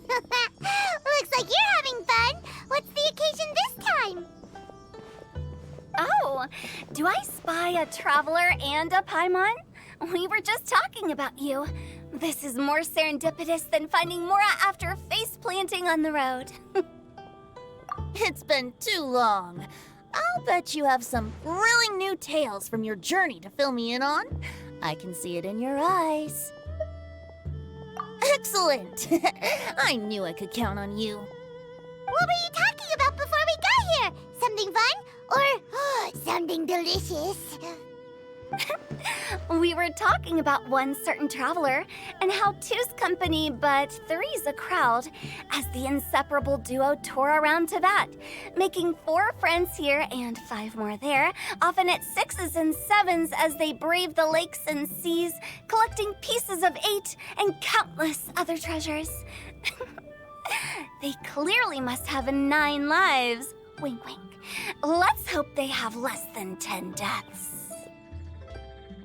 Looks like you're having fun. What's the occasion this time? Oh, do I spy a traveler and a Paimon? We were just talking about you. This is more serendipitous than finding Mora after face planting on the road. It's been too long. I'll bet you have some thrilling new tales from your journey to fill me in on. I can see it in your eyes. Excellent! I knew I could count on you. What were you talking about before we got here? Something fun? Or something delicious? We were talking about one certain traveler and how two's company but three's a crowd as the inseparable duo tour around Tibet, making 4 friends here and 5 more there, often at 6s and 7s as they brave the lakes and seas, collecting pieces of 8 and countless other treasures. They clearly must have 9 lives. Wink, wink. Let's hope they have less than 10 deaths.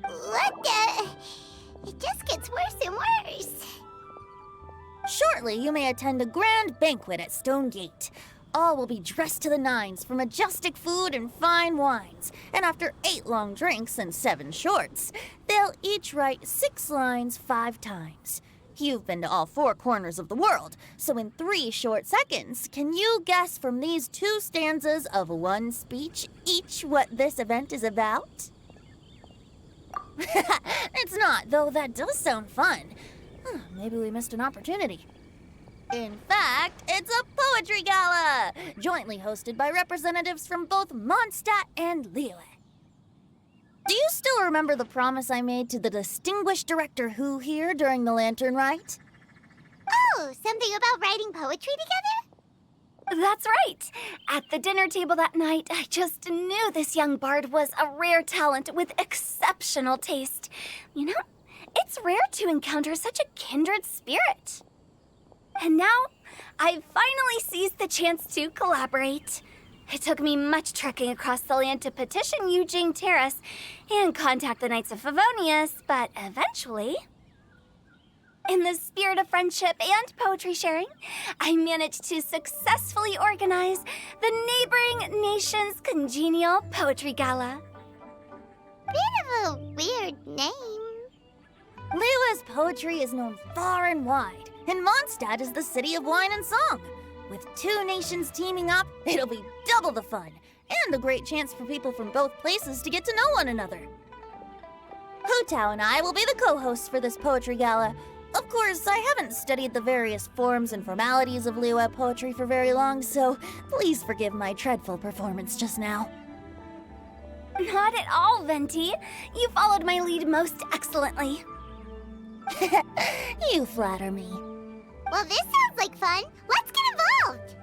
What the? It just gets worse and worse. Shortly, you may attend a grand banquet at Stone Gate. All will be dressed to the nines for majestic food and fine wines. And after 8 long drinks and 7 shorts, they'll each write 6 lines 5 times. You've been to all 4 corners of the world, so in 3 short seconds, can you guess from these 2 stanzas of 1 speech each what this event is about? It's not, though that does sound fun. Maybe we missed an opportunity. In fact, it's a poetry gala, jointly hosted by representatives from both Mondstadt and Liyue. Do you still remember the promise I made to the distinguished director Hu here during the lantern rite? Oh, something about writing poetry together? That's right. At the dinner table that night, I just knew this young bard was a rare talent with exceptional taste. You know, it's rare to encounter such a kindred spirit. And now, I've finally seized the chance to collaborate. It took me much trekking across the land to petition Yujing Terrace and contact the Knights of Favonius, but eventually, in the spirit of friendship and poetry sharing, I managed to successfully organize the neighboring nation's congenial poetry gala. Bit of a weird name. Liyue's poetry is known far and wide, and Mondstadt is the city of wine and song. With 2 nations teaming up, it'll be double the fun, and a great chance for people from both places to get to know one another. Hu Tao and I will be the co-hosts for this poetry gala. Of course, I haven't studied the various forms and formalities of Liyue poetry for very long, so please forgive my dreadful performance just now. Not at all, Venti. You followed my lead most excellently. You flatter me. Well, this sounds like fun. Let's get involved.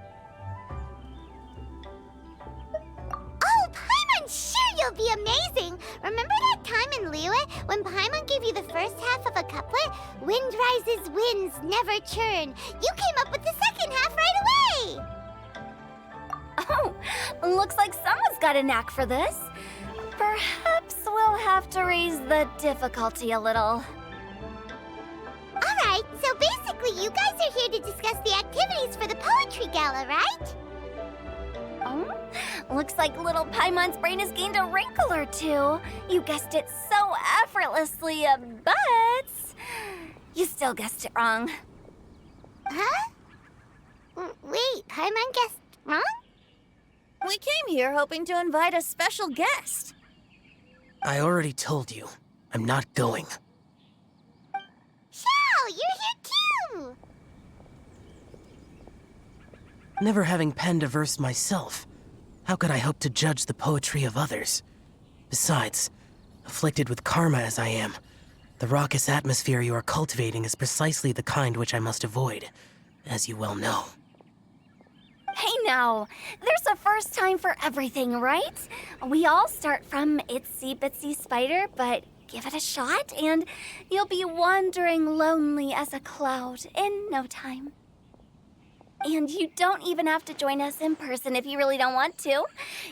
Oh, Paimon, sure you'll be amazing. Remember that time in Liyue when Paimon gave you the first half of a couplet? Wind rises, winds never churn. You came up with the second half right away. Oh, looks like someone's got a knack for this. Perhaps we'll have to raise the difficulty a little. All right, so basically you guys are here to discuss the activities for the poetry gala, right? Oh, looks like little Paimon's brain has gained a wrinkle or 2. You guessed it so effortlessly, but you still guessed it wrong. Huh? Wait, Paimon guessed wrong? We came here hoping to invite a special guest. I already told you, I'm not going. Xiao, you're here too! Never having penned a verse myself, how could I hope to judge the poetry of others? Besides, afflicted with karma as I am, the raucous atmosphere you are cultivating is precisely the kind which I must avoid, as you well know. Hey now, there's a first time for everything, right? We all start from itsy bitsy spider, but give it a shot and you'll be wandering lonely as a cloud in no time. And you don't even have to join us in person if you really don't want to.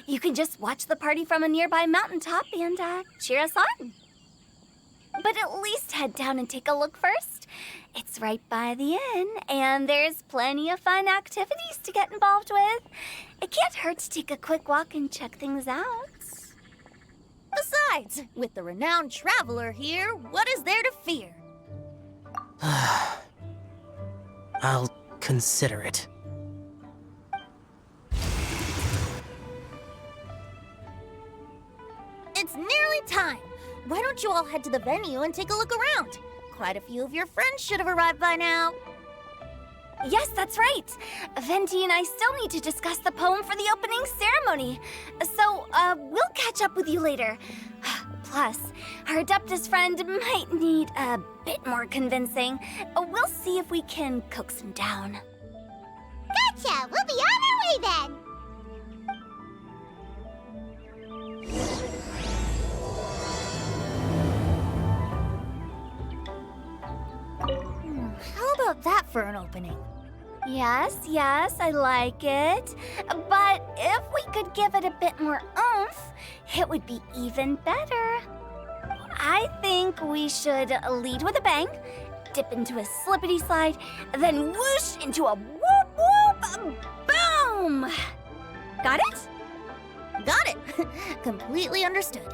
You can just watch the party from a nearby mountaintop and cheer us on. But at least head down and take a look first. It's right by the inn, and there's plenty of fun activities to get involved with. It can't hurt to take a quick walk and check things out. Besides, with the renowned traveler here, what is there to fear? I'll consider it. It's nearly time. Why don't you all head to the venue and take a look around? Quite a few of your friends should have arrived by now. Yes, that's right. Venti and I still need to discuss the poem for the opening ceremony. So, we'll catch up with you later. Plus, our Adeptus friend might need a bit more convincing. We'll see if we can coax him down. Gotcha! We'll be on our way then! How about that for an opening? Yes, I like it. But if we could give it a bit more oomph, it would be even better. I think we should lead with a bang, dip into a slippity slide, then whoosh into a whoop whoop boom! Got it? Got it. Completely understood.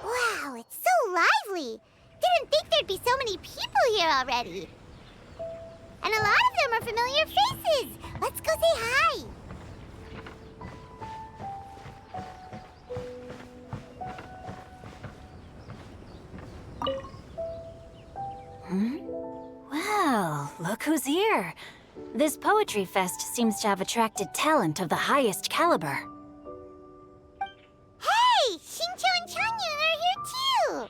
Wow, it's so lively! Didn't think there'd be so many people here already. And a lot of them are familiar faces. Let's go say hi. Well, look who's here. This poetry fest seems to have attracted talent of the highest caliber. Hey, Xingqiu and Chongyun are here too.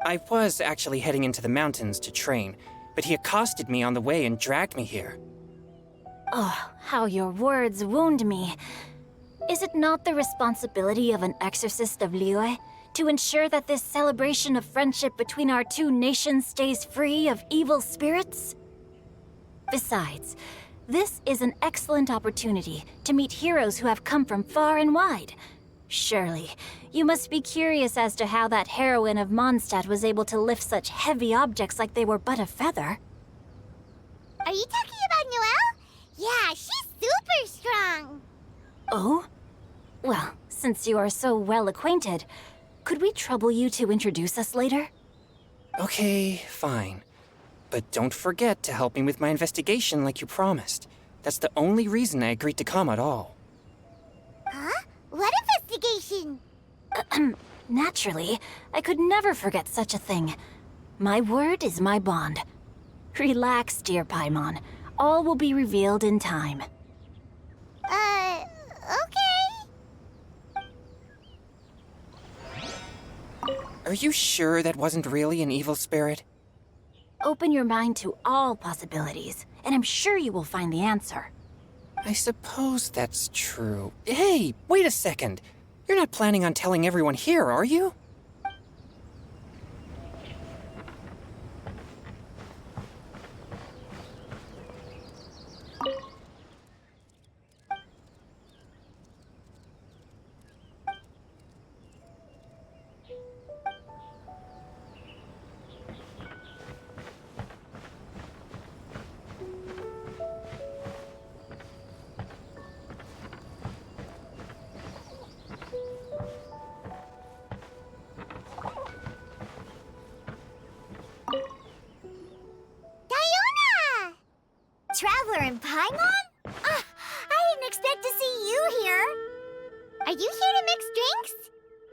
I was actually heading into the mountains to train, but he accosted me on the way and dragged me here. Oh, how your words wound me. Is it not the responsibility of an exorcist of Liyue to ensure that this celebration of friendship between our two nations stays free of evil spirits? Besides, this is an excellent opportunity to meet heroes who have come from far and wide. Surely, you must be curious as to how that heroine of Mondstadt was able to lift such heavy objects like they were but a feather. Are you talking about Noelle? Yeah, she's super strong. Oh? Well, since you are so well acquainted, could we trouble you to introduce us later? Okay, fine. But don't forget to help me with my investigation like you promised. That's the only reason I agreed to come at all. Huh? What investigation? Naturally, I could never forget such a thing. My word is my bond. Relax, dear Paimon. All will be revealed in time. Okay. Are you sure that wasn't really an evil spirit? Open your mind to all possibilities, and I'm sure you will find the answer. I suppose that's true. Hey, wait a second. You're not planning on telling everyone here, are you? Traveler in Paimon? I didn't expect to see you here. Are you here to mix drinks?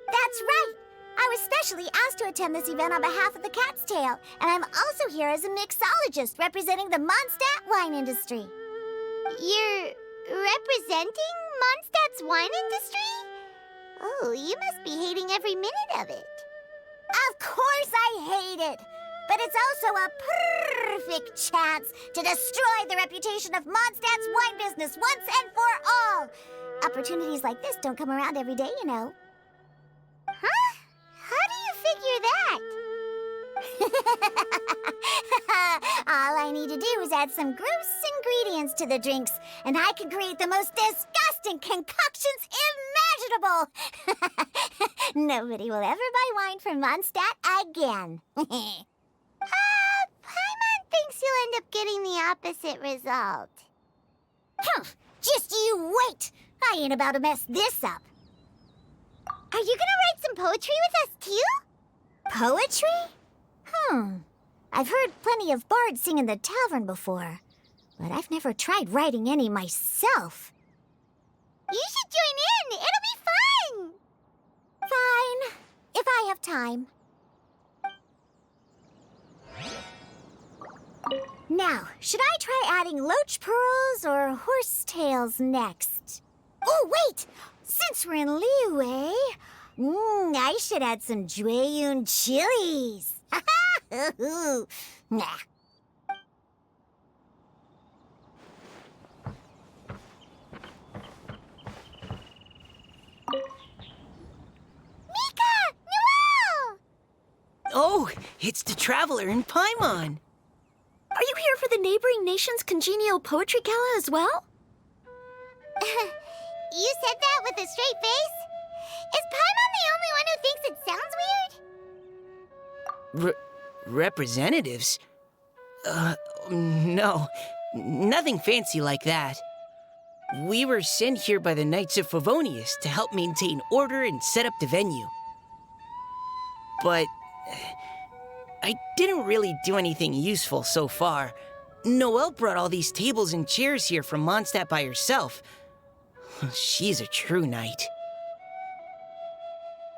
That's right. I was specially asked to attend this event on behalf of the Cat's Tail, and I'm also here as a mixologist representing the Mondstadt wine industry. You're representing Mondstadt's wine industry? Oh, you must be hating every minute of it. Of course I hate it. But it's also a perfect chance to destroy the reputation of Mondstadt's wine business once and for all. Opportunities like this don't come around every day, you know. Huh? How do you figure that? All I need to do is add some gross ingredients to the drinks, and I can create the most disgusting concoctions imaginable. Nobody will ever buy wine from Mondstadt again. Paimon thinks you'll end up getting the opposite result. Just you wait. I ain't about to mess this up. Are you gonna write some poetry with us, too? Poetry? I've heard plenty of bards sing in the tavern before, but I've never tried writing any myself. You should join in. It'll be fun. Fine, if I have time. Now, should I try adding loach pearls or horse tails next? Oh, wait! Since we're in Liyue, I should add some Chongyun chilies. Nah. Mika! Noel! Oh, it's the Traveler in Paimon. Are you here for the neighboring nation's congenial poetry gala as well? You said that with a straight face? Is Paimon the only one who thinks it sounds weird? Representatives? No. Nothing fancy like that. We were sent here by the Knights of Favonius to help maintain order and set up the venue. But I didn't really do anything useful so far. Noelle brought all these tables and chairs here from Mondstadt by herself. She's a true knight.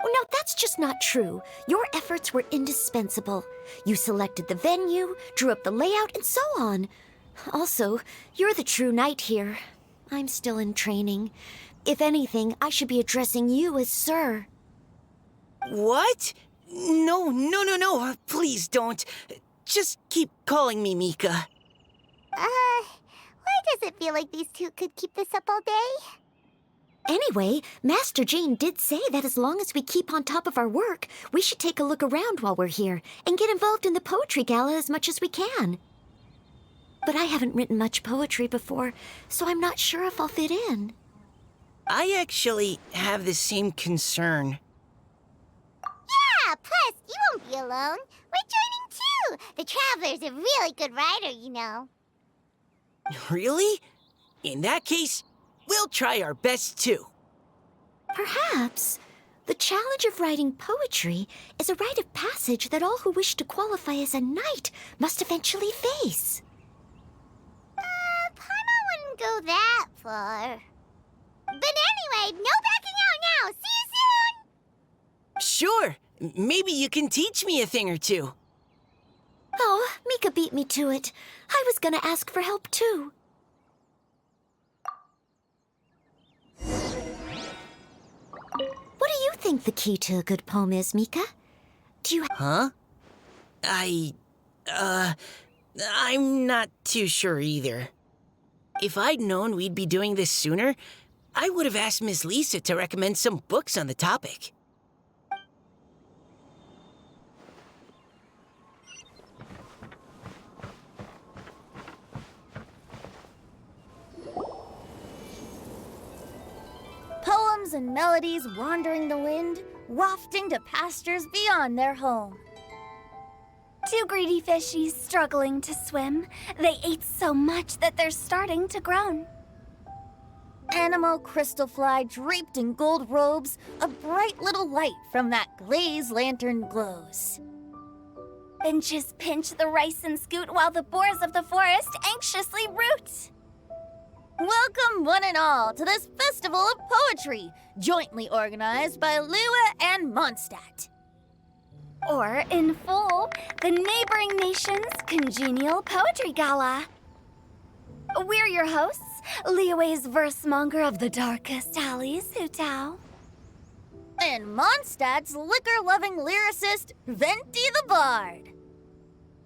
Oh, no, that's just not true. Your efforts were indispensable. You selected the venue, drew up the layout, and so on. Also, you're the true knight here. I'm still in training. If anything, I should be addressing you as Sir. What? No. Please don't. Just keep calling me Mika. Why does it feel like these two could keep this up all day? Anyway, Master Jane did say that as long as we keep on top of our work, we should take a look around while we're here and get involved in the poetry gala as much as we can. But I haven't written much poetry before, so I'm not sure if I'll fit in. I actually have the same concern. Yeah, plus, you won't be alone. We're joining too. The Traveler's a really good writer, you know. Really? In that case, we'll try our best too. Perhaps. The challenge of writing poetry is a rite of passage that all who wish to qualify as a knight must eventually face. Paimon wouldn't go that far. But anyway, no backing out now. See you soon! Sure. Maybe you can teach me a thing or two. Oh, Mika beat me to it. I was gonna ask for help too. What do you think the key to a good poem is, Mika? Do you... Huh? I'm not too sure either. If I'd known we'd be doing this sooner, I would have asked Miss Lisa to recommend some books on the topic. Poems and melodies wandering the wind, wafting to pastures beyond their home. Two greedy fishies struggling to swim. They ate so much that they're starting to groan. Animal crystal fly draped in gold robes, a bright little light from that glazed lantern glows. Benches pinch the rice and scoot while the boars of the forest anxiously root. Welcome one and all to this festival of poetry, jointly organized by Liyue and Mondstadt. Or, in full, the neighboring nation's congenial poetry gala. We're your hosts, Liyue's verse-monger of the darkest alleys, Hutao. And Mondstadt's liquor-loving lyricist, Venti the Bard.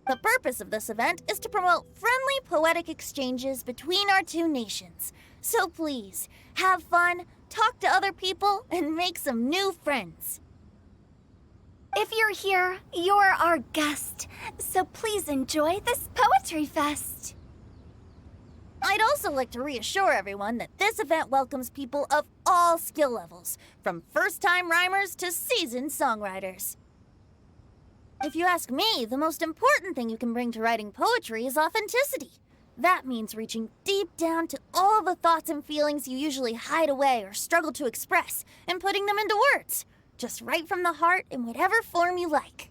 The purpose of this event is to promote friendly poetic exchanges between our two nations. So please, have fun, talk to other people, and make some new friends. If you're here, you're our guest, so please enjoy this poetry fest. I'd also like to reassure everyone that this event welcomes people of all skill levels, from first-time rhymers to seasoned songwriters. If you ask me, the most important thing you can bring to writing poetry is authenticity. That means reaching deep down to all the thoughts and feelings you usually hide away or struggle to express, and putting them into words, just right from the heart in whatever form you like.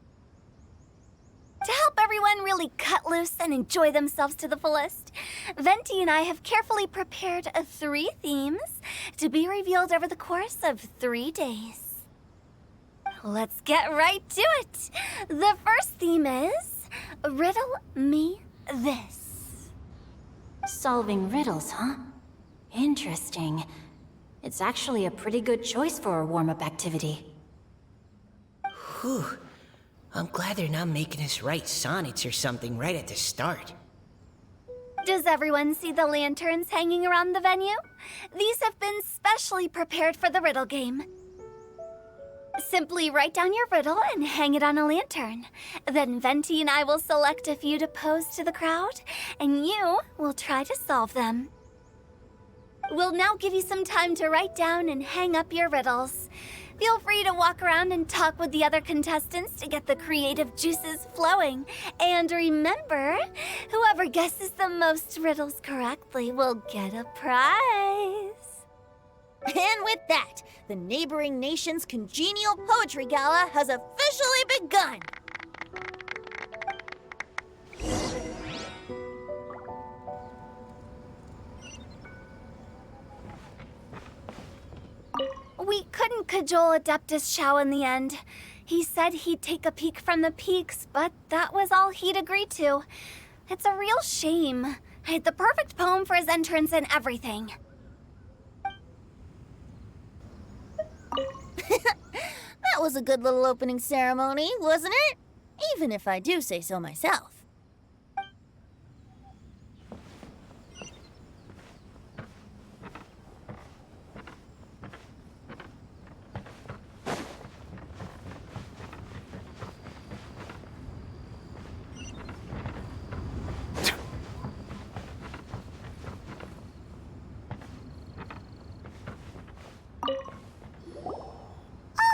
To help everyone really cut loose and enjoy themselves to the fullest, Venti and I have carefully prepared 3 themes to be revealed over the course of 3 days. Let's get right to it. The first theme is Riddle Me This. Solving riddles, huh? Interesting. It's actually a pretty good choice for a warm-up activity. Whew. I'm glad they're not making us write sonnets or something right at the start. Does everyone see the lanterns hanging around the venue? These have been specially prepared for the riddle game. Simply write down your riddle and hang it on a lantern. Then Venti and I will select a few to pose to the crowd, and you will try to solve them. We'll now give you some time to write down and hang up your riddles. Feel free to walk around and talk with the other contestants to get the creative juices flowing. And remember, whoever guesses the most riddles correctly will get a prize. And with that, the neighboring nation's congenial poetry gala has officially begun. We couldn't cajole Adeptus Shao in the end. He said he'd take a peek from the peaks, but that was all he'd agreed to. It's a real shame. I had the perfect poem for his entrance and everything. That was a good little opening ceremony, wasn't it? Even if I do say so myself.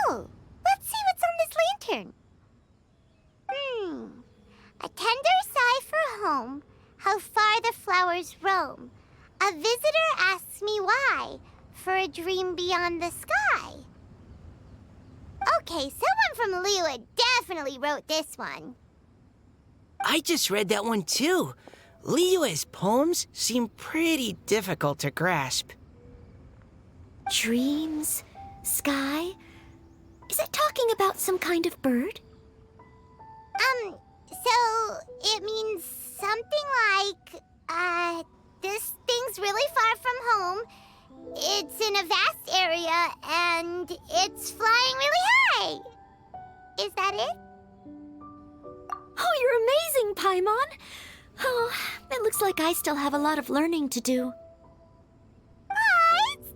Oh, let's see what's on this lantern. A tender sigh for home, how far the flowers roam. A visitor asks me why, for a dream beyond the sky. Okay, someone from Liyue definitely wrote this one. I just read that one too. Liyue's poems seem pretty difficult to grasp. Dreams? Sky? Is it talking about some kind of bird? So it means something like, this thing's really far from home. It's in a vast area, and it's flying really high. Is that it? Oh, you're amazing, Paimon! Oh, it looks like I still have a lot of learning to do. It's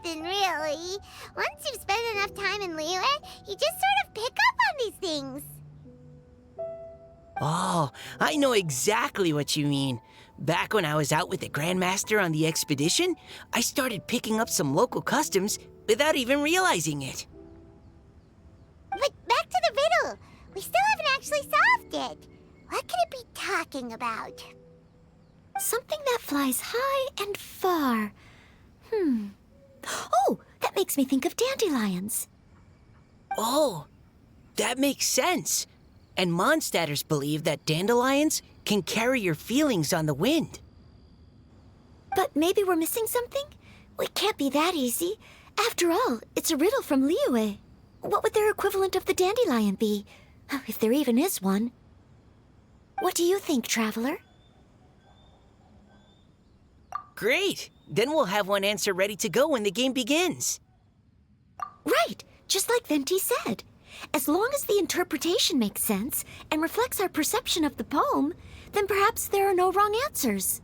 nothing, really. Once you've spent enough time in Liyue, you just sort of pick up on these things. Oh, I know exactly what you mean. Back when I was out with the Grandmaster on the expedition, I started picking up some local customs without even realizing it. But back to the riddle. We still haven't actually solved it. What could it be talking about? Something that flies high and far. Oh, that makes me think of dandelions. Oh, that makes sense. And Mondstadters believe that dandelions can carry your feelings on the wind. But maybe we're missing something? It can't be that easy. After all, it's a riddle from Liyue. What would their equivalent of the dandelion be? If there even is one. What do you think, Traveler? Great! Then we'll have one answer ready to go when the game begins. Right, just like Venti said. As long as the interpretation makes sense and reflects our perception of the poem, then perhaps there are no wrong answers.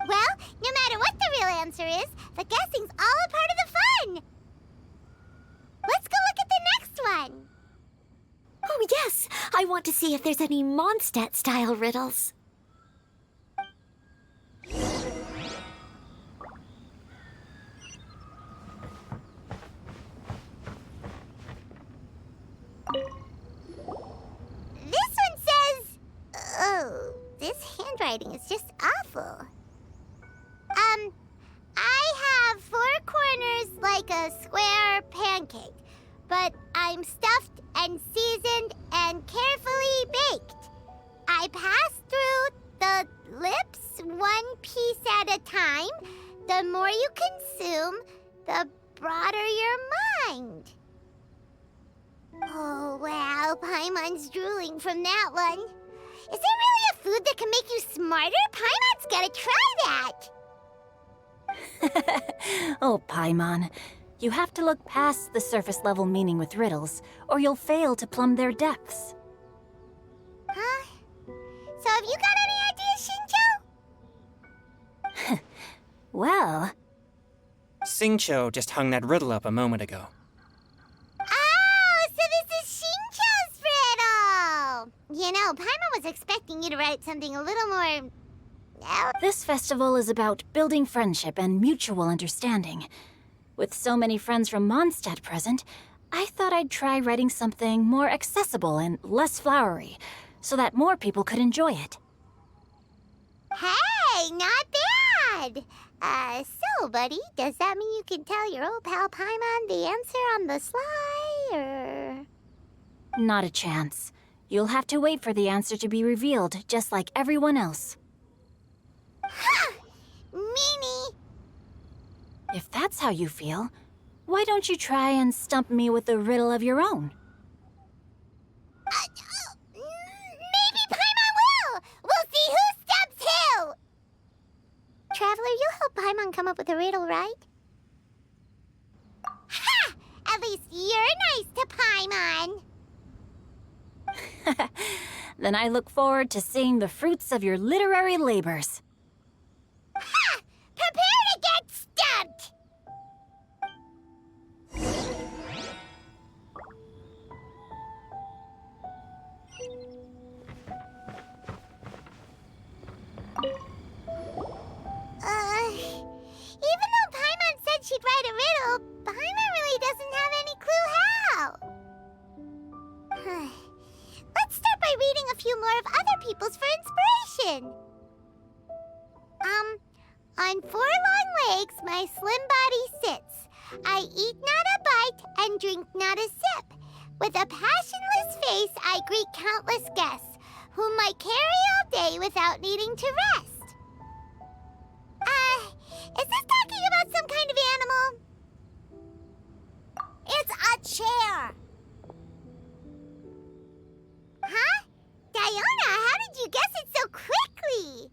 Well, no matter what the real answer is, the guessing's all a part of the fun. Let's go look at the I want to see if there's any Mondstadt-style riddles. This one says... Oh, this handwriting is just awful. I have 4 corners like a square pancake, but I'm stuffed and seasoned and carefully baked. I pass through the lips 1 piece at a time. The more you consume, the broader your mind. Oh, wow, Paimon's drooling from that one. Is there really a food that can make you smarter? Paimon's gotta try that! Oh, Paimon. You have to look past the surface-level meaning with riddles, or you'll fail to plumb their depths. Huh? So have you got any ideas, Xingqiu? Well... Xingqiu just hung that riddle up a moment ago. Oh, so this is Xingqiu's riddle! You know, Paimon was expecting you to write something a little more... This festival is about building friendship and mutual understanding. With so many friends from Mondstadt present, I thought I'd try writing something more accessible and less flowery, so that more people could enjoy it. Hey, not bad! So, buddy, does that mean you can tell your old pal Paimon the answer on the sly, or...? Not a chance. You'll have to wait for the answer to be revealed, just like everyone else. Ha! Meanie! If that's how you feel, why don't you try and stump me with a riddle of your own? Maybe Paimon will! We'll see who stumps who! Traveler, you'll help Paimon come up with a riddle, right? Ha! At least you're nice to Paimon! Then I look forward to seeing the fruits of your literary labors. Ha! Prepare to get stumped! Even though Paimon said she'd write a riddle, Paimon really doesn't have any clue how. Let's start by reading a few more of other people's for inspiration. On 4 long legs, my slim body sits. I eat not a bite and drink not a sip. With a passionless face, I greet countless guests, whom I carry all day without needing to rest. Is this talking about some kind of animal? It's a chair. Huh? Diona, how did you guess it so quickly?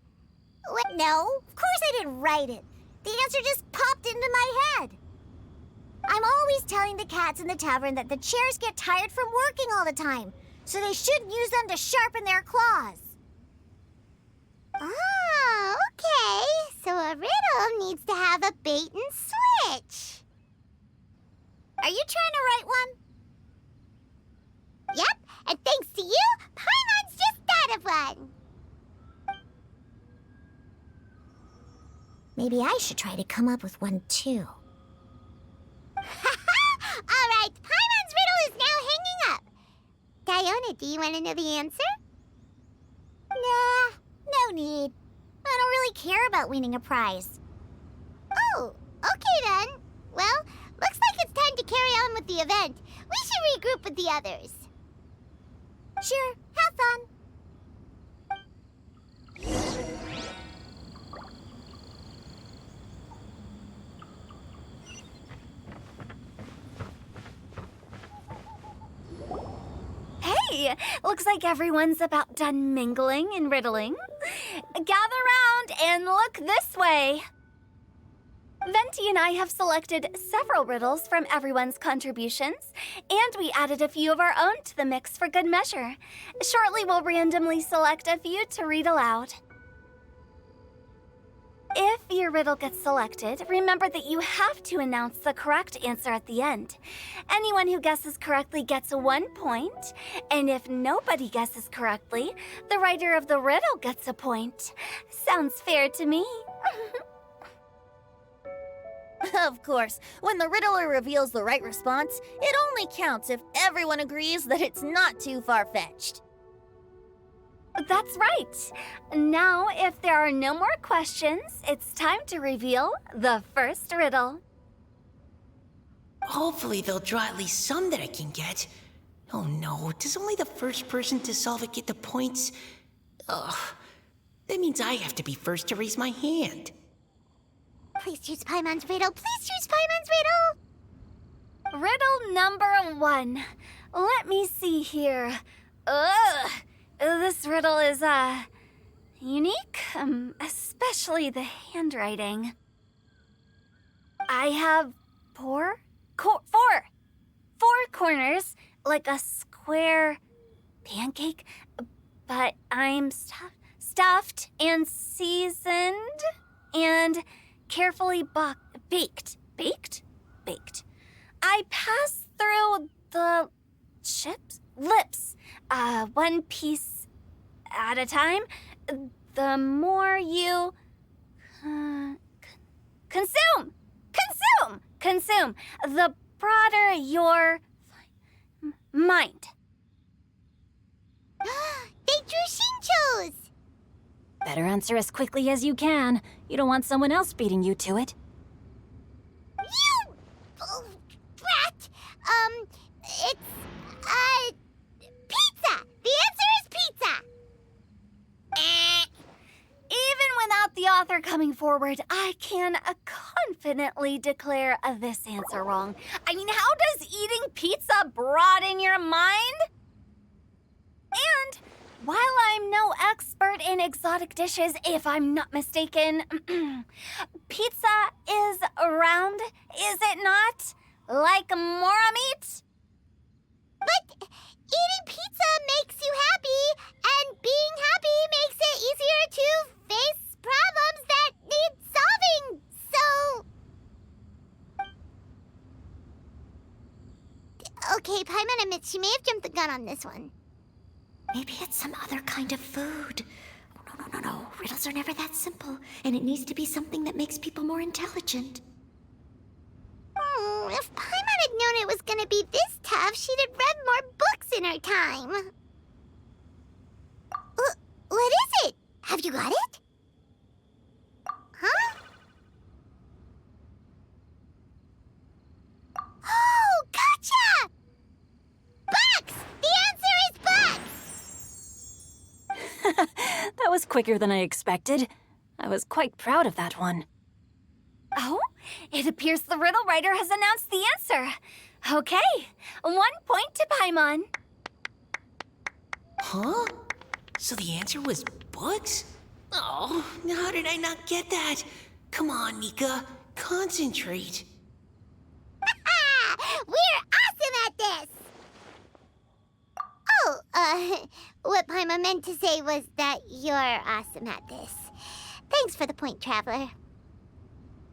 What? No, of course I didn't write it. The answer just popped into my head. I'm always telling the cats in the tavern that the chairs get tired from working all the time, so they shouldn't use them to sharpen their claws. Oh, okay. So a riddle needs to have a bait and switch. Are you trying to write one? Yep, and thanks to you, Paimon's just thought of one. Maybe I should try to come up with one, too. All right, Paimon's riddle is now hanging up. Diona, do you want to know the answer? Nah, no need. I don't really care about winning a prize. Oh, okay then. Well, looks like it's time to carry on with the event. We should regroup with the others. Sure, have fun. Hey, looks like everyone's about done mingling and riddling. Gather round and look this way. Venti and I have selected several riddles from everyone's contributions, and we added a few of our own to the mix for good measure. Shortly, we'll randomly select a few to read aloud. If your riddle gets selected, remember that you have to announce the correct answer at the end. Anyone who guesses correctly gets 1 point, and if nobody guesses correctly, the writer of the riddle gets a point. Sounds fair to me. Of course, when the riddler reveals the right response, it only counts if everyone agrees that it's not too far-fetched. That's right. Now, if there are no more questions, it's time to reveal the first riddle. Hopefully they'll draw at least some that I can get. Oh no, does only the first person to solve it get the points? Ugh, that means I have to be first to raise my hand. Please choose Paimon's riddle. Please choose Paimon's riddle. Riddle number 1. Let me see here. Ugh. This riddle is, unique, especially the handwriting. I have four corners, like a square pancake, but I'm stuffed and seasoned and carefully baked. Baked. I pass through the lips, one piece at a time. The more you consume, the broader your mind. They drew Xingqiu's. Better answer as quickly as you can. You don't want someone else beating you to it. You brat. It's pizza. The answer is pizza. Even without the author coming forward, I can confidently declare this answer wrong. I mean, how does eating pizza broaden your mind? And while I'm no expert in exotic dishes, if I'm not mistaken, pizza is round, is it not? Like mora meat? But eating pizza makes you happy, and being happy makes it easier to face problems that need solving, so... Okay, Paimon admits she may have jumped the gun on this one. Maybe it's some other kind of food. No. Riddles are never that simple, and it needs to be something that makes people more intelligent. If Paimon had known it was gonna be this tough, she'd have read more books in her time. What is it? Have you got it? Huh? Oh, gotcha! Bucks! The answer is bucks! That was quicker than I expected. I was quite proud of that one. Oh, it appears the riddle writer has announced the answer. Okay, 1 point to Paimon. Huh? So the answer was bugs? Oh, how did I not get that? Come on, Mika, concentrate. We're awesome at this! Oh, what Paimon meant to say was that you're awesome at this. Thanks for the point, Traveler.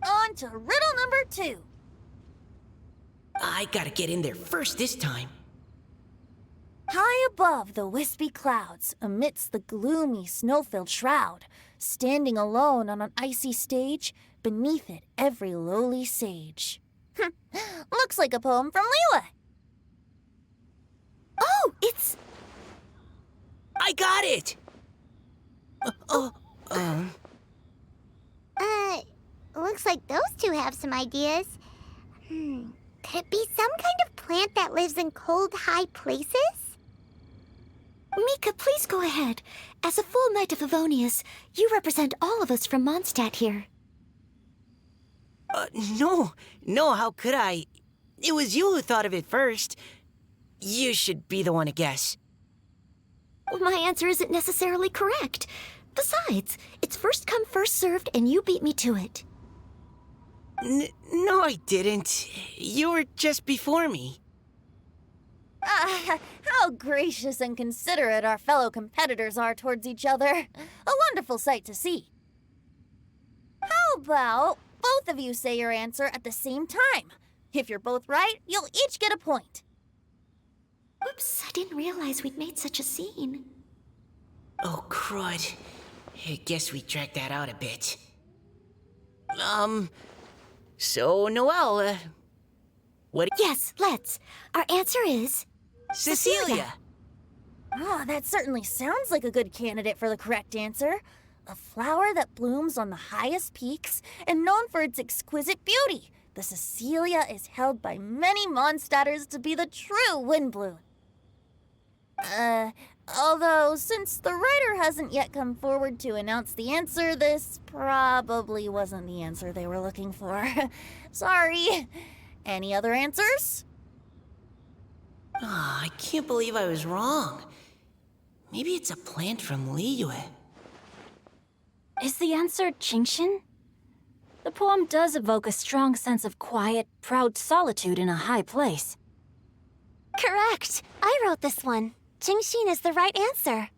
On to riddle number 2. I gotta get in there first this time. High above the wispy clouds, amidst the gloomy snow-filled shroud, standing alone on an icy stage, beneath it every lowly sage. Looks like a poem from Liyue. Oh, it's... I got it! Looks like those two have some ideas. Could it be some kind of plant that lives in cold, high places? Mika, please go ahead. As a full Knight of Favonius, you represent all of us from Mondstadt here. No, how could I? It was you who thought of it first. You should be the one to guess. My answer isn't necessarily correct. Besides, it's first come, first served, and you beat me to it. No, I didn't. You were just before me. How gracious and considerate our fellow competitors are towards each other. A wonderful sight to see. How about both of you say your answer at the same time? If you're both right, you'll each get a point. Oops, I didn't realize we'd made such a scene. Oh, crud. I guess we dragged that out a bit. So, Noelle, what... Yes, let's. Our answer is... Cecilia! Oh, that certainly sounds like a good candidate for the correct answer. A flower that blooms on the highest peaks and known for its exquisite beauty. The Cecilia is held by many Mondstadters to be the true wind bloom. Although, since the writer hasn't yet come forward to announce the answer, this probably wasn't the answer they were looking for. Sorry. Any other answers? I can't believe I was wrong. Maybe it's a plant from Liyue. Is the answer Xingqiu? The poem does evoke a strong sense of quiet, proud solitude in a high place. Correct. I wrote this one. Xingqiu is the right answer.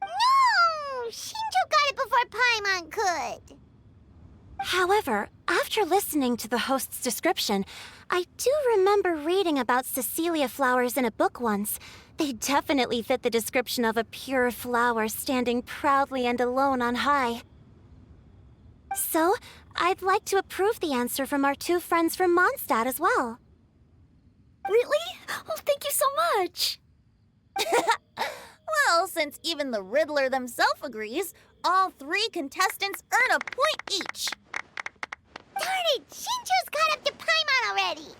No! Xingqiu got it before Paimon could. However, after listening to the host's description, I do remember reading about Cecilia flowers in a book once. They definitely fit the description of a pure flower standing proudly and alone on high. So, I'd like to approve the answer from our two friends from Mondstadt as well. Really? Oh, thank you so much. Well, since even the Riddler themselves agrees, all three contestants earn a point each. Darn it! Xingqiu's caught up to Paimon already.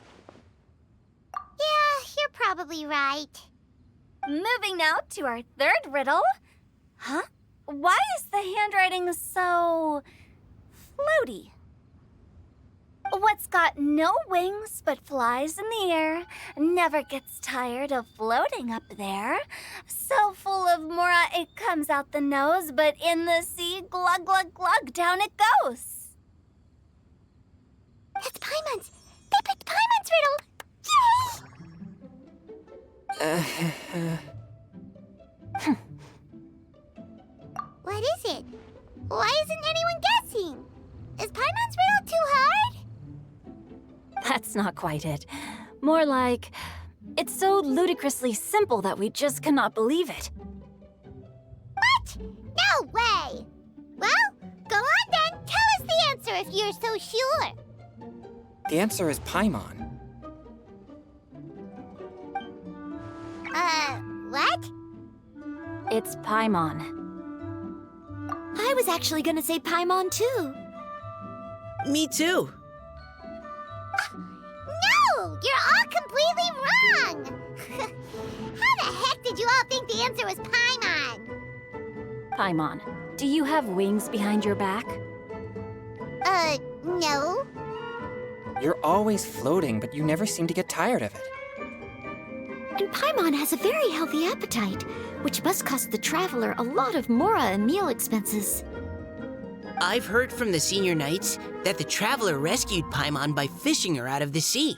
Yeah, you're probably right. Moving now to our third riddle. Huh? Why is the handwriting so... floaty? What's got no wings but flies in the air, never gets tired of floating up there. So full of mora it comes out the nose, but in the sea, glug, glug, glug, down it goes. That's Paimon's. They picked Paimon's riddle. Yay! What is it? Why isn't anyone guessing? Is Paimon's riddle too hard? That's not quite it. More like, it's so ludicrously simple that we just cannot believe it. What? No way! Well, go on then. Tell us the answer if you're so sure. The answer is Paimon. What? It's Paimon. I was actually gonna say Paimon too. Me too. No! You're all completely wrong! How the heck did you all think the answer was Paimon? Paimon, do you have wings behind your back? No. You're always floating, but you never seem to get tired of it. And Paimon has a very healthy appetite, which must cost the traveler a lot of mora and meal expenses. I've heard from the senior knights that the traveler rescued Paimon by fishing her out of the sea.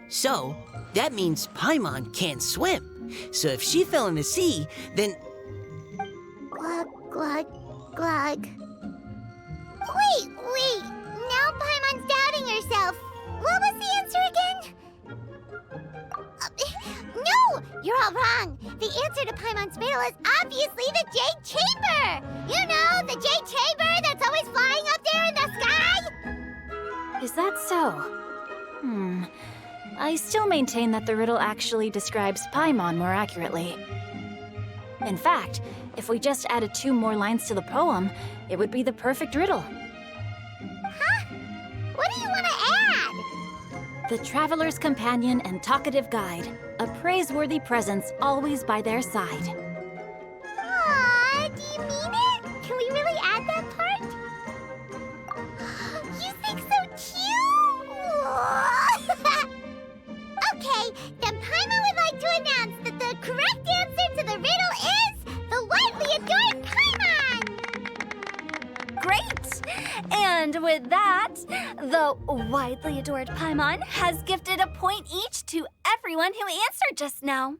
So, that means Paimon can't swim. So if she fell in the sea, then... Glug, glug, glug. Wait! Now Paimon's doubting herself. What was the answer again? No! You're all wrong. The answer to Paimon's riddle is obviously the Jade Chamber! You know, the Jade Chamber that's always flying up there in the sky? Is that so? I still maintain that the riddle actually describes Paimon more accurately. In fact, if we just added 2 more lines to the poem, it would be the perfect riddle. Huh? What do you want to add? The traveler's companion and talkative guide, a praiseworthy presence always by their side. Aww, do you mean it? Can we really add that part? You think so too? Okay, then Paimon would like to announce that the correct answer to the riddle is the widely adored Paimon! Great! And with that, the widely adored Paimon has gifted a point each to everyone who answered just now.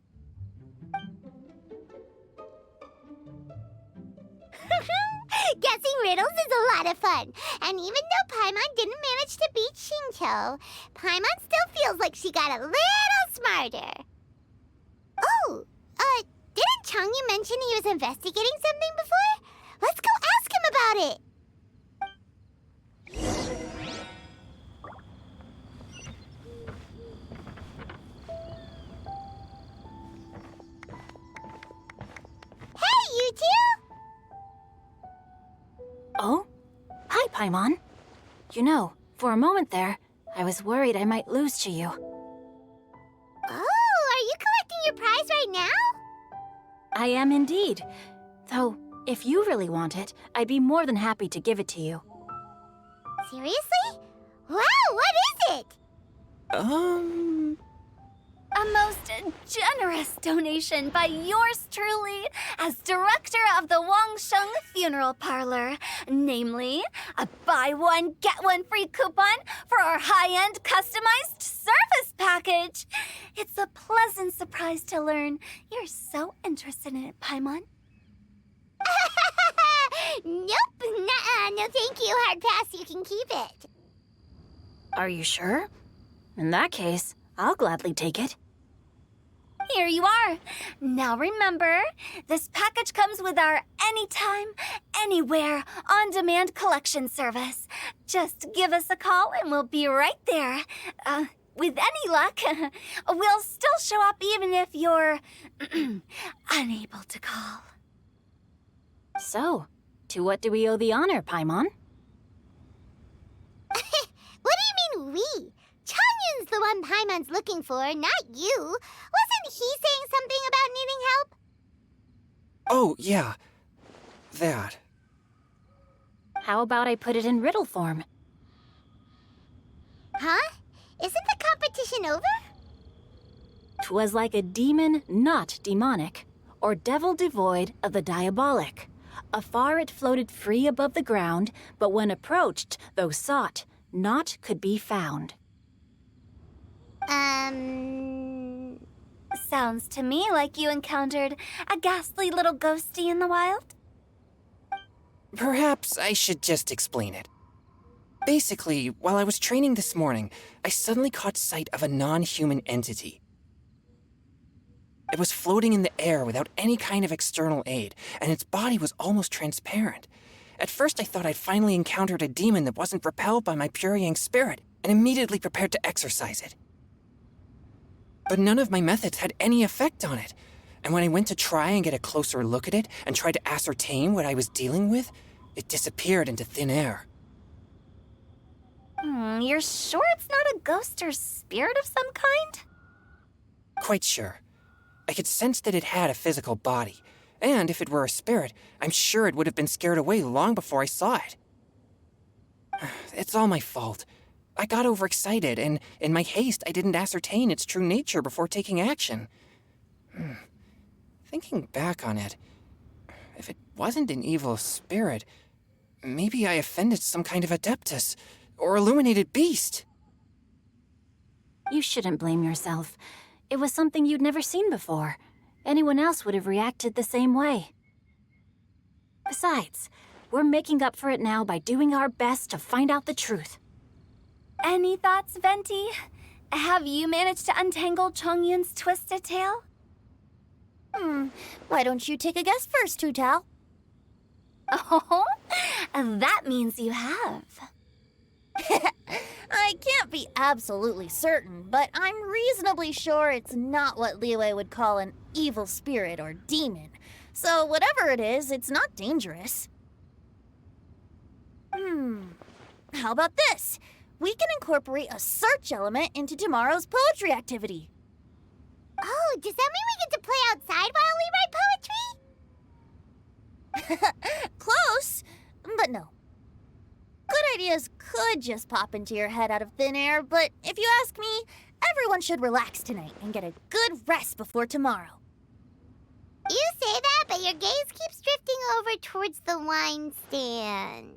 Guessing riddles is a lot of fun. And even though Paimon didn't manage to beat Xingqiu, Paimon still feels like she got a little smarter. Oh, didn't Chongyun mention he was investigating something before? Let's go ask him about it. Hey, you two! Oh? Hi, Paimon. You know, for a moment there, I was worried I might lose to you. Oh, are you collecting your prize right now? I am indeed. Though, if you really want it, I'd be more than happy to give it to you. Seriously? Wow, what is it? A most generous donation by yours truly as director of the Wangsheng Funeral Parlor. Namely, a buy one, get one free coupon for our high-end customized service package. It's a pleasant surprise to learn you're so interested in it, Paimon. Nope, nuh-uh, no thank you, hard pass, you can keep it. Are you sure? In that case, I'll gladly take it. Here you are. Now remember, this package comes with our anytime, anywhere, on-demand collection service. Just give us a call and we'll be right there. With any luck, we'll still show up even if you're unable to call. So, to what do we owe the honor, Paimon? What do you mean, we? Chongyun's the one Paimon's looking for, not you. Wasn't he saying something about needing help? Oh, yeah. That. How about I put it in riddle form? Huh? Isn't the competition over? 'Twas like a demon not demonic, or devil devoid of the diabolic. Afar it floated free above the ground, but when approached, though sought, naught could be found. Sounds to me like you encountered a ghastly little ghosty in the wild. Perhaps I should just explain it. Basically, while I was training this morning, I suddenly caught sight of a non-human entity. It was floating in the air without any kind of external aid, and its body was almost transparent. At first I thought I'd finally encountered a demon that wasn't repelled by my pure yang spirit, and immediately prepared to exorcise it. But none of my methods had any effect on it, and when I went to try and get a closer look at it and tried to ascertain what I was dealing with, it disappeared into thin air. You're sure it's not a ghost or spirit of some kind? Quite sure. I could sense that it had a physical body, and if it were a spirit, I'm sure it would have been scared away long before I saw it. It's all my fault. I got overexcited, and in my haste, I didn't ascertain its true nature before taking action. Thinking back on it, if it wasn't an evil spirit, maybe I offended some kind of adeptus, or illuminated beast. You shouldn't blame yourself. It was something you'd never seen before. Anyone else would have reacted the same way. Besides, we're making up for it now by doing our best to find out the truth. Any thoughts, Venti? Have you managed to untangle Chongyun's twisted tail? Why don't you take a guess first, Tutao? Oh, that means you have. I can't be absolutely certain, but I'm reasonably sure it's not what Liyue would call an evil spirit or demon. So whatever it is, it's not dangerous. How about this? We can incorporate a search element into tomorrow's poetry activity. Oh, does that mean we get to play outside while we write poetry? Close, but no. Good ideas could just pop into your head out of thin air, but if you ask me, everyone should relax tonight and get a good rest before tomorrow. You say that, but your gaze keeps drifting over towards the wine stand.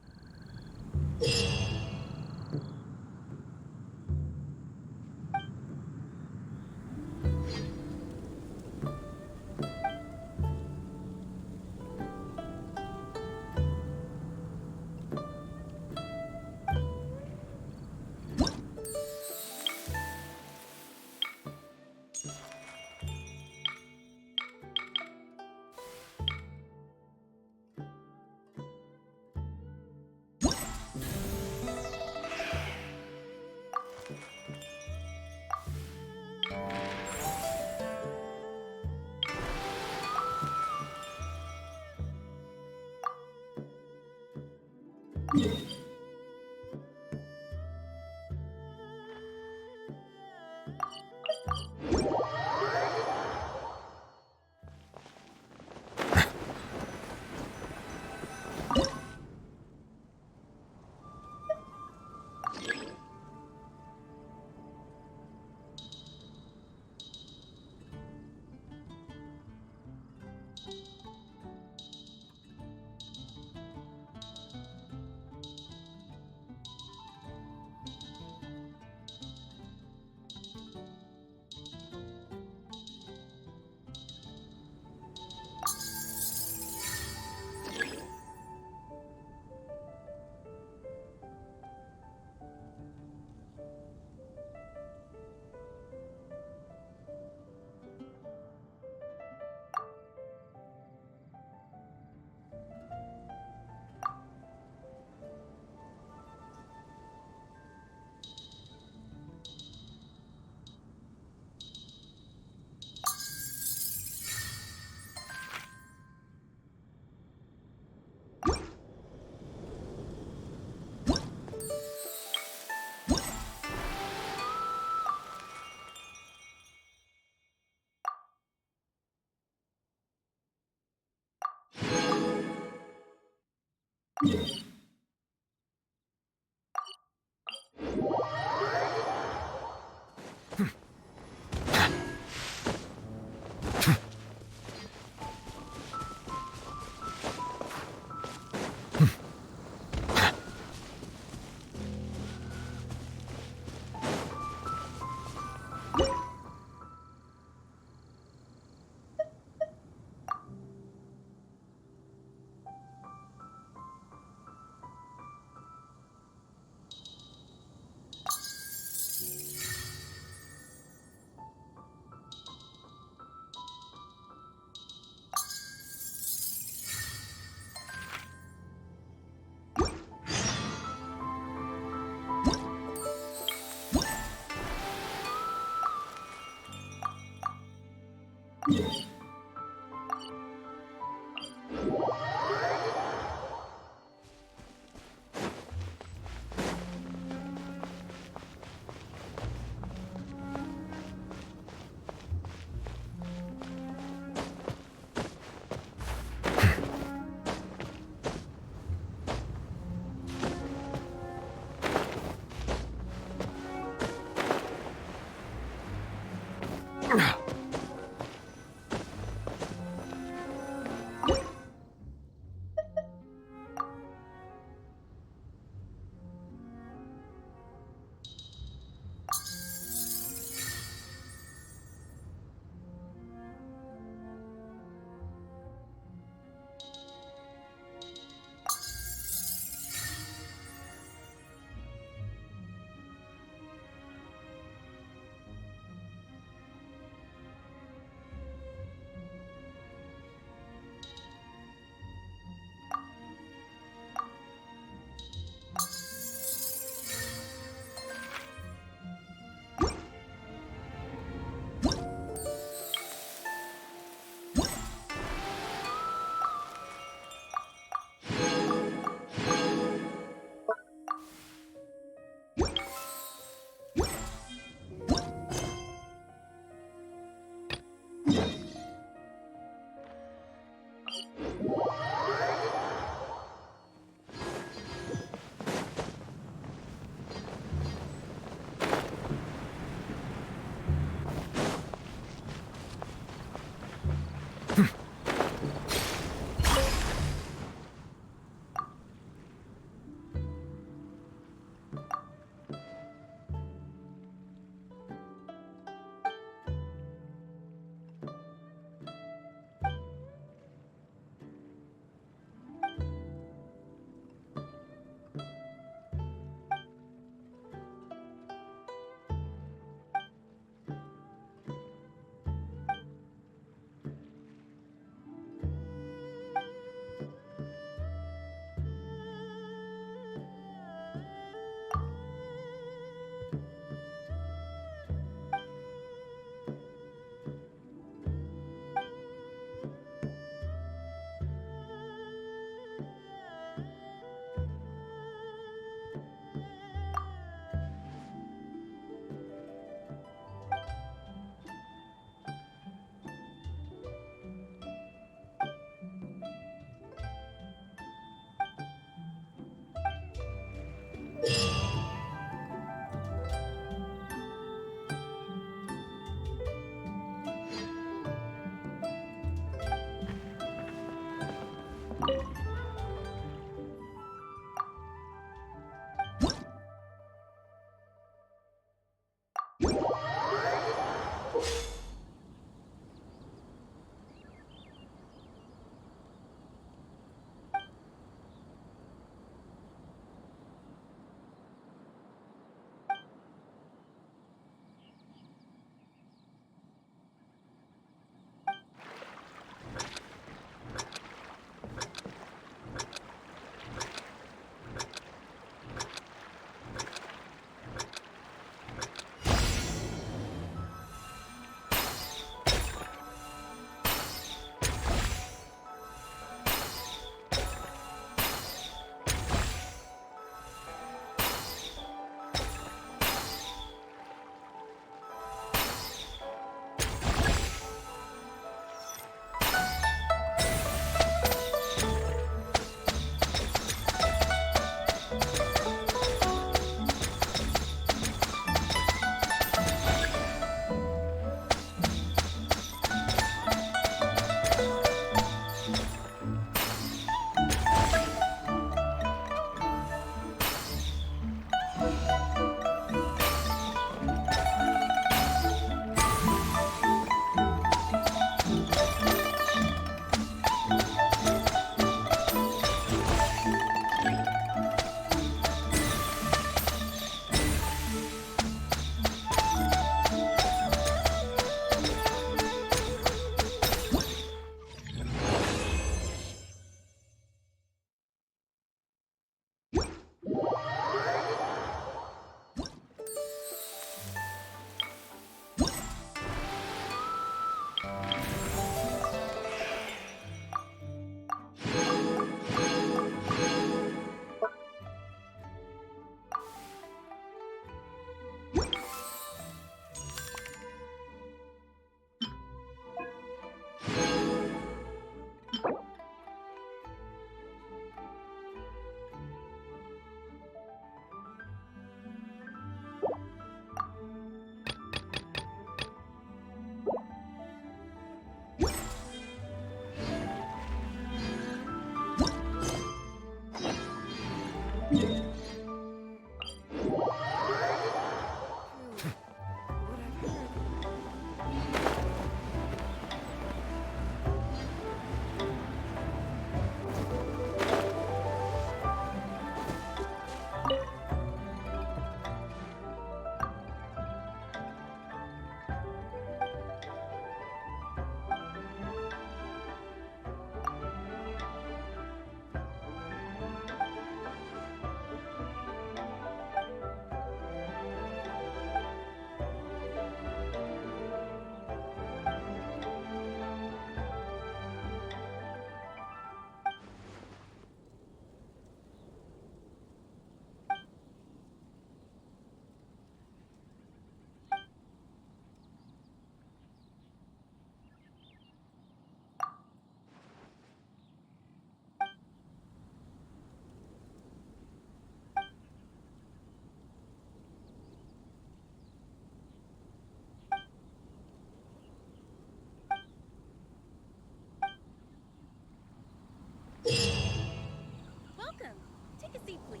Welcome. Take a seat, please.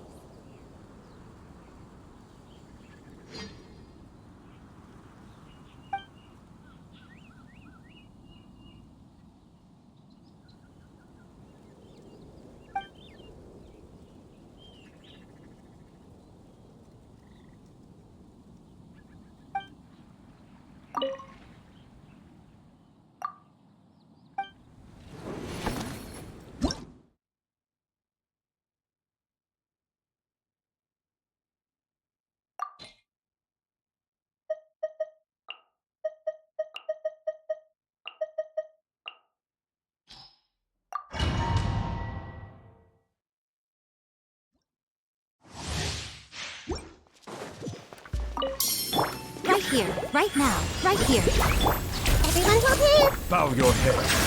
Right here, right now, right here. Everyone hold hands. Bow your head.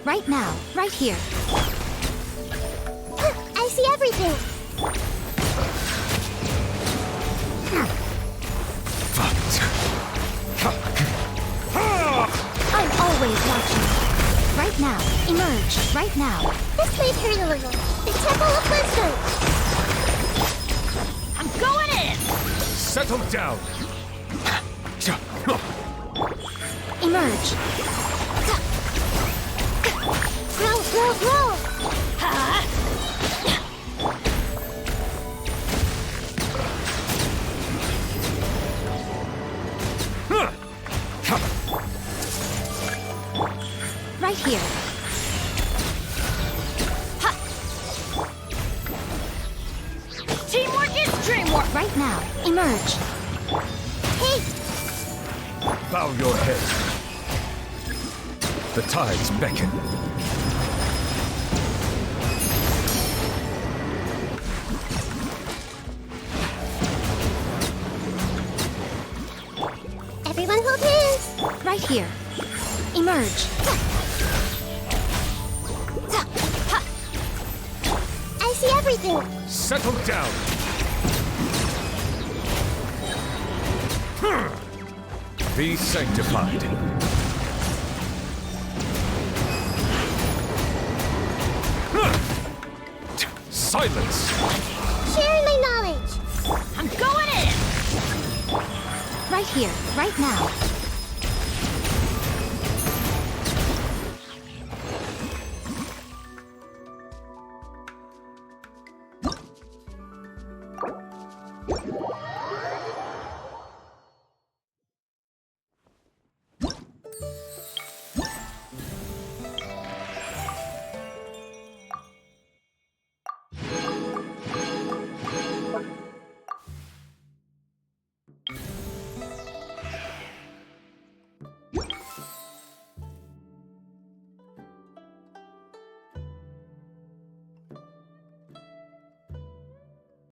Right now, right here. I see everything. I'm always watching. Right now, emerge. Right now. This might hurt a little. The Temple of Wisdom. I'm going in. Settle down. Emerge. Roll. Right here. Teamwork is dreamwork! Right now, emerge. Hey, Bow your head. The tides beckon. everyone hold hands. Right here. Emerge. I see everything. Settle down. Be sanctified. Silence. Sharing my knowledge. I'm going in! Right here. Right now.